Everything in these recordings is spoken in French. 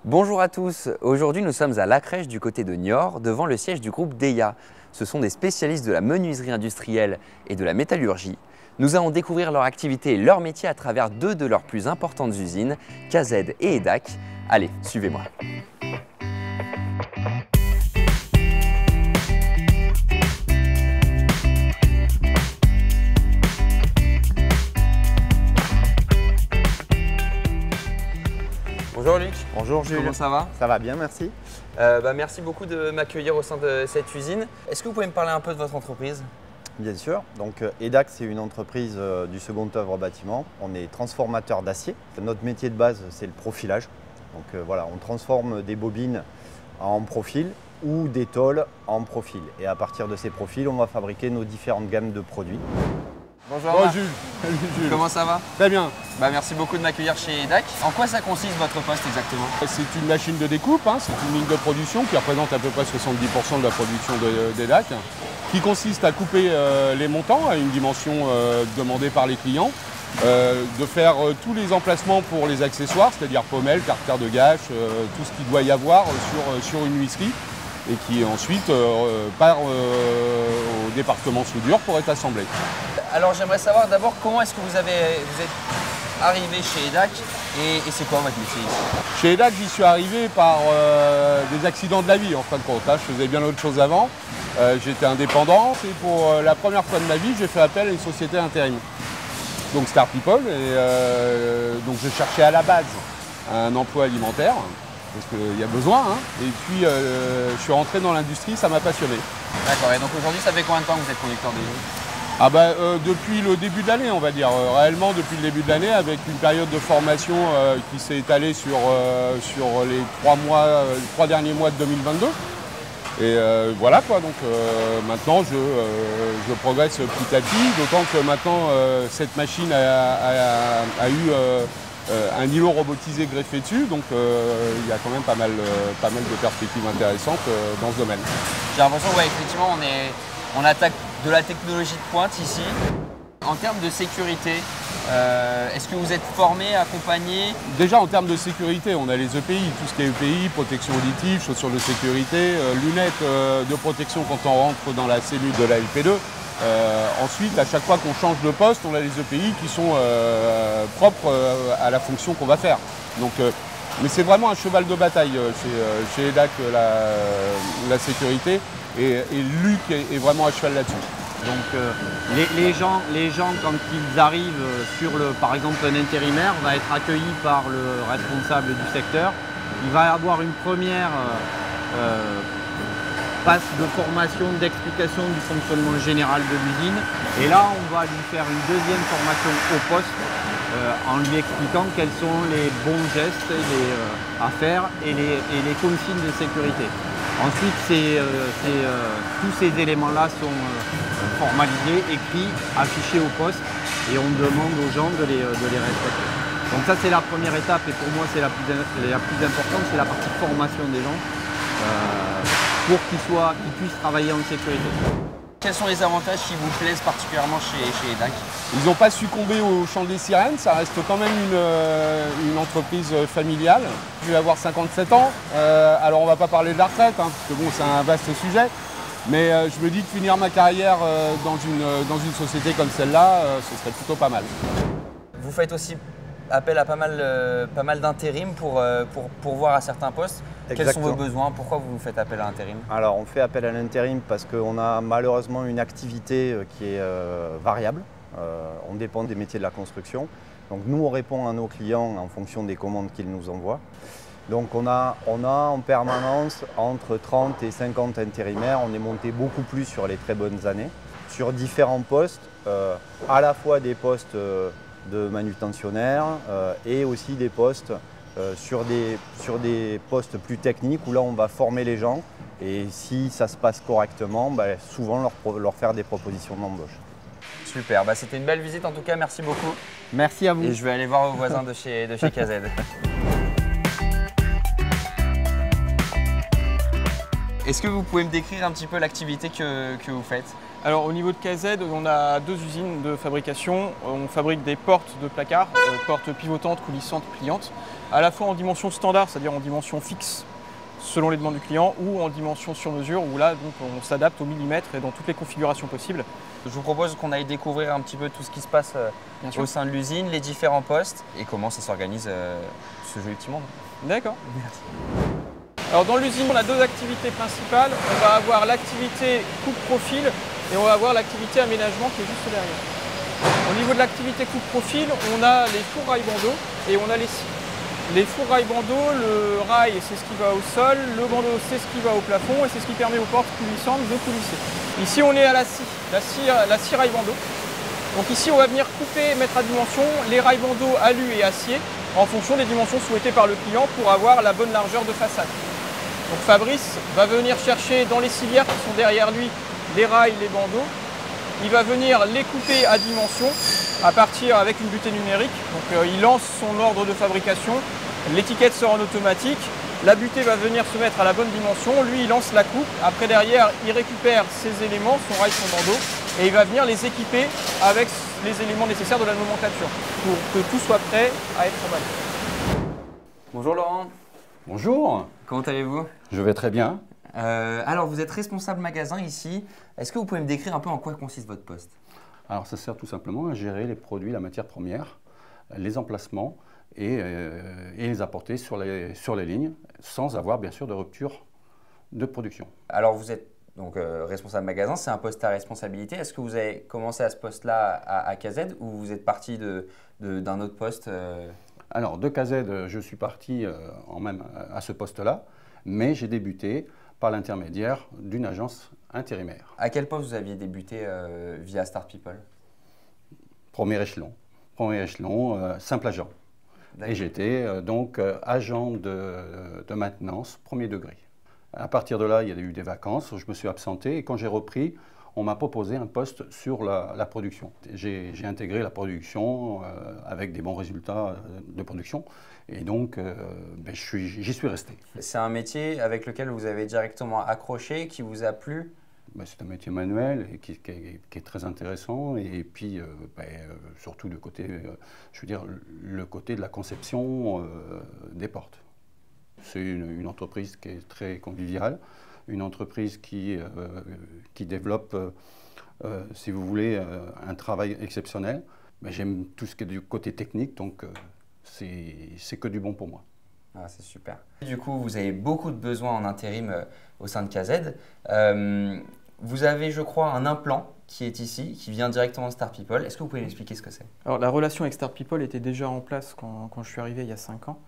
Bonjour à tous, aujourd'hui nous sommes à La Crèche du côté de Niort, devant le siège du groupe DEIA. Ce sont des spécialistes de la menuiserie industrielle et de la métallurgie. Nous allons découvrir leur activité et leur métier à travers deux de leurs plus importantes usines, KZ et EDAC. Allez, suivez-moi. Bonjour Luc. Bonjour Jules. Comment ça va? Ça va bien, merci. Merci beaucoup de m'accueillir au sein de cette usine. Est-ce que vous pouvez me parler un peu de votre entreprise? Bien sûr. Donc EDAC, c'est une entreprise du second œuvre bâtiment. On est transformateur d'acier. Notre métier de base, c'est le profilage. Donc voilà, on transforme des bobines en profil ou des tôles en profil. Et à partir de ces profils, on va fabriquer nos différentes gammes de produits. Bonjour. Bonjour Jules. Salut Jules. Comment ça va? Très bien. Merci beaucoup de m'accueillir chez EDAC. En quoi ça consiste votre poste exactement? C'est une machine de découpe, c'est une ligne de production qui représente à peu près 70% de la production d'EDAC, qui consiste à couper les montants à une dimension demandée par les clients, de faire tous les emplacements pour les accessoires, c'est-à-dire pommelles, carters de gâche, tout ce qu'il doit y avoir sur une huisserie, et qui ensuite part au département soudure pour être assemblé. Alors j'aimerais savoir d'abord comment est-ce que vous êtes arrivé chez EDAC et c'est quoi votre métier ici? Chez EDAC, j'y suis arrivé par des accidents de la vie en fin de compte. Je faisais bien autre chose avant. J'étais indépendant et pour la première fois de ma vie, j'ai fait appel à une société intérim. Donc Star People, et donc je cherchais à la base un emploi alimentaire, parce qu'il y a besoin. Et puis je suis rentré dans l'industrie, ça m'a passionné. D'accord, et donc aujourd'hui ça fait combien de temps que vous êtes conducteur des depuis le début de l'année, on va dire. Réellement depuis le début de l'année, avec une période de formation qui s'est étalée sur les 3 derniers mois de 2022. Et voilà quoi, donc maintenant je progresse petit à petit, d'autant que maintenant cette machine a eu un îlot robotisé greffé dessus, donc il y a quand même pas mal de perspectives intéressantes dans ce domaine. J'ai l'impression qu'effectivement on attaque de la technologie de pointe ici. En termes de sécurité, est-ce que vous êtes formé, accompagné? Déjà en termes de sécurité, on a les EPI, tout ce qui est EPI, protection auditive, chaussures de sécurité, lunettes de protection quand on rentre dans la cellule de la LP2. Ensuite, à chaque fois qu'on change de poste, on a les EPI qui sont propres à la fonction qu'on va faire. Donc, mais c'est vraiment un cheval de bataille chez EDAC, la sécurité, et Luc est vraiment à cheval là-dessus. Donc les gens quand ils arrivent sur par exemple un intérimaire, va être accueilli par le responsable du secteur. Il va avoir une première passe de formation, d'explication du fonctionnement général de l'usine. Et là, on va lui faire une deuxième formation au poste en lui expliquant quels sont les bons gestes à faire et les consignes de sécurité. Ensuite, tous ces éléments-là sont formalisés, écrits, affichés au poste et on demande aux gens de les respecter. Donc ça, c'est la première étape et pour moi, c'est la plus importante, c'est la partie formation des gens pour qu'ils puissent travailler en sécurité. Quels sont les avantages qui vous plaisent particulièrement chez EDAC? Ils n'ont pas succombé au chant des sirènes, ça reste quand même une entreprise familiale. Je vais avoir 57 ans, alors on ne va pas parler de la retraite, parce que bon, c'est un vaste sujet, mais je me dis que finir ma carrière dans une société comme celle-là, ce serait plutôt pas mal. Vous faites aussi appel à pas mal d'intérim pour voir à certains postes. Quels sont vos besoins? Pourquoi vous faites appel à l'intérim? Alors on fait appel à l'intérim parce qu'on a malheureusement une activité qui est variable. On dépend des métiers de la construction. Donc nous on répond à nos clients en fonction des commandes qu'ils nous envoient. Donc on a en permanence entre 30 et 50 intérimaires. On est monté beaucoup plus sur les très bonnes années. Sur différents postes, à la fois des postes de manutentionnaires et aussi des postes sur des postes plus techniques où là on va former les gens et si ça se passe correctement, souvent leur faire des propositions d'embauche. Super, c'était une belle visite en tout cas, merci beaucoup. Merci à vous. Et je vais aller voir vos voisins de chez KZ. Est-ce que vous pouvez me décrire un petit peu l'activité que vous faites? Alors au niveau de KZ, on a deux usines de fabrication. On fabrique des portes de placards, portes pivotantes, coulissantes, pliantes. à la fois en dimension standard, c'est-à-dire en dimension fixe, selon les demandes du client, ou en dimension sur mesure, où là, donc, on s'adapte au millimètre et dans toutes les configurations possibles. Je vous propose qu'on aille découvrir un petit peu tout ce qui se passe Bien sûr. au sein de l'usine, les différents postes et comment ça s'organise ce joli petit monde. D'accord. Alors dans l'usine, on a deux activités principales. On va avoir l'activité coupe-profil et on va avoir l'activité aménagement qui est juste derrière. Au niveau de l'activité coupe-profil, on a les fours rail bandeaux et on a les scies. Les fours rail bandeaux, le rail c'est ce qui va au sol, le bandeau c'est ce qui va au plafond et c'est ce qui permet aux portes coulissantes de coulisser. Ici on est à la scie rail bandeau. Donc ici on va venir couper et mettre à dimension les rails bandeaux alu et acier en fonction des dimensions souhaitées par le client pour avoir la bonne largeur de façade. Donc Fabrice va venir chercher dans les civières qui sont derrière lui les rails, les bandeaux. Il va venir les couper à dimension à partir avec une butée numérique. Donc il lance son ordre de fabrication, l'étiquette sort en automatique, la butée va venir se mettre à la bonne dimension, lui il lance la coupe, après derrière il récupère ses éléments, son rail, son bandeau, et il va venir les équiper avec les éléments nécessaires de la nomenclature pour que tout soit prêt à être emballé. Bonjour Laurent. Bonjour, Comment allez-vous? je vais très bien. Alors vous êtes responsable magasin ici. Est-ce que vous pouvez me décrire un peu en quoi consiste votre poste? Alors ça sert tout simplement à gérer les produits, la matière première, les emplacements et les apporter sur les lignes sans avoir bien sûr de rupture de production. Alors vous êtes donc responsable magasin, c'est un poste à responsabilité. Est-ce que vous avez commencé à ce poste-là à KZ ou vous êtes parti d'un autre poste Alors de KZ, je suis parti même à ce poste-là, mais j'ai débuté par l'intermédiaire d'une agence intérimaire. À quel poste vous aviez débuté via Start People? Premier échelon, simple agent. Et j'étais donc agent de maintenance, premier degré. À partir de là, il y a eu des vacances, je me suis absenté et quand j'ai repris, on m'a proposé un poste sur la production. J'ai intégré la production avec des bons résultats de production et donc j'y suis resté. C'est un métier avec lequel vous avez directement accroché, qui vous a plu? C'est un métier manuel et qui est très intéressant et puis surtout le côté, le côté de la conception des portes. C'est une entreprise qui est très conviviale, une entreprise qui développe, si vous voulez, un travail exceptionnel. J'aime tout ce qui est du côté technique, donc c'est que du bon pour moi. Ah, c'est super. Du coup, vous avez beaucoup de besoins en intérim au sein de KZ. Vous avez, je crois, un implant qui est ici, qui vient directement de Start People. Est-ce que vous pouvez m'expliquer ce que c'est? Alors la relation avec Start People était déjà en place quand je suis arrivé il y a 5 ans.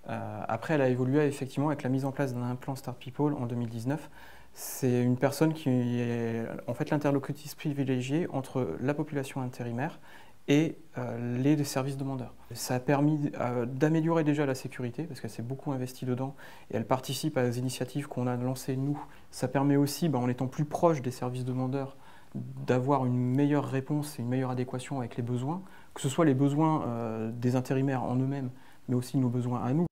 Après, elle a évolué effectivement avec la mise en place d'un implant Start People en 2019. C'est une personne qui est en fait l'interlocutrice privilégiée entre la population intérimaire et les services demandeurs. Ça a permis d'améliorer déjà la sécurité parce qu'elle s'est beaucoup investie dedans et elle participe à des initiatives qu'on a lancées nous. Ça permet aussi, en étant plus proche des services demandeurs, d'avoir une meilleure réponse et une meilleure adéquation avec les besoins, que ce soit les besoins des intérimaires en eux-mêmes, mais aussi nos besoins à nous.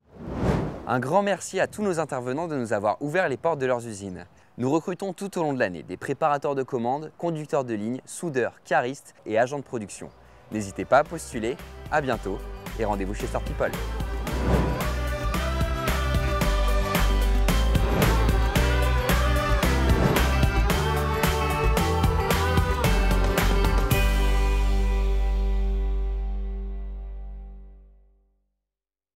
Un grand merci à tous nos intervenants de nous avoir ouvert les portes de leurs usines. Nous recrutons tout au long de l'année des préparateurs de commandes, conducteurs de ligne, soudeurs, caristes et agents de production. N'hésitez pas à postuler, à bientôt et rendez-vous chez Start People.